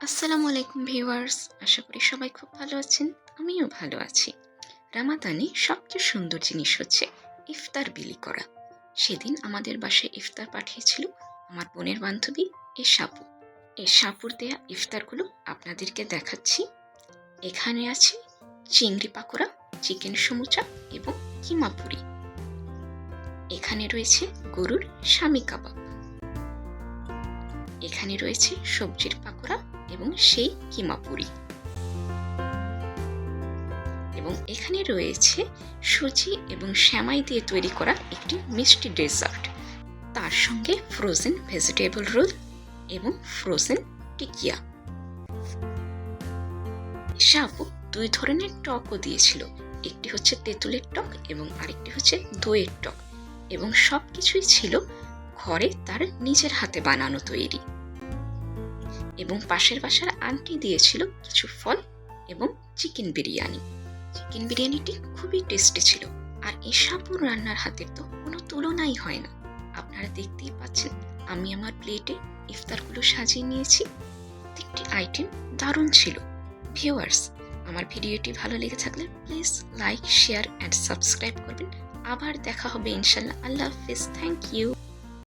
আসসালামু আলাইকুম ভিউয়ার্স, আশা করি সবাই খুব ভালো আছেন। আমিও ভালো আছি। রামাদানে সবচেয়ে সুন্দর জিনিস হচ্ছে ইফতার বিলি করা। সেদিন আমাদের বাসায় ইফতার পাঠিয়েছিল আমার বোনের বান্ধবী এশাপু। এশাপুর দেয়া ইফতারগুলো আপনাদেরকে দেখাচ্ছি। এখানে আছে চিংড়ি পাকোড়া, চিকেন সমুচা এবং কিমা পুরি। এখানে রয়েছে গরুর শামি কাবাব। এখানে রয়েছে সবজির পাকোড়া এবং সেই কিমা পুরি, এবং এখানে রয়েছে সুজি এবং শ্যামাই দিয়ে তৈরি করা একটি মিষ্টি ডেজার্ট। তার সঙ্গে ফ্রোজেন ভেজিটেবল রোল এবং ফ্রোজেন টিকিয়া। সাবু দুই ধরনের টকও দিয়েছিল, একটি হচ্ছে তেঁতুলের টক এবং আরেকটি হচ্ছে দইয়ের টক, এবং সবকিছুই ছিল ঘরে তার নিজের হাতে বানানো তৈরি। এবং পাশের বাসার আন্টি দিয়েছিল কিছু ফল এবং চিকেন বিরিয়ানি। চিকেন বিরিয়ানিটি খুবই টেস্টি ছিল, আর এই সাপুর রান্নার হাতের তো কোনো তুলনাই হয় না। আপনারা দেখতেই পাচ্ছেন আমি আমার প্লেটে ইফতারগুলো সাজিয়ে নিয়েছি। প্রত্যেকটি আইটেম দারুণ ছিল। ভিউয়ার্স, আমার ভিডিওটি ভালো লেগে থাকলে please like, share and subscribe করবেন। আবার দেখা হবে ইনশাল্লাহ। আল্লাহ হাফিজ। Thank you.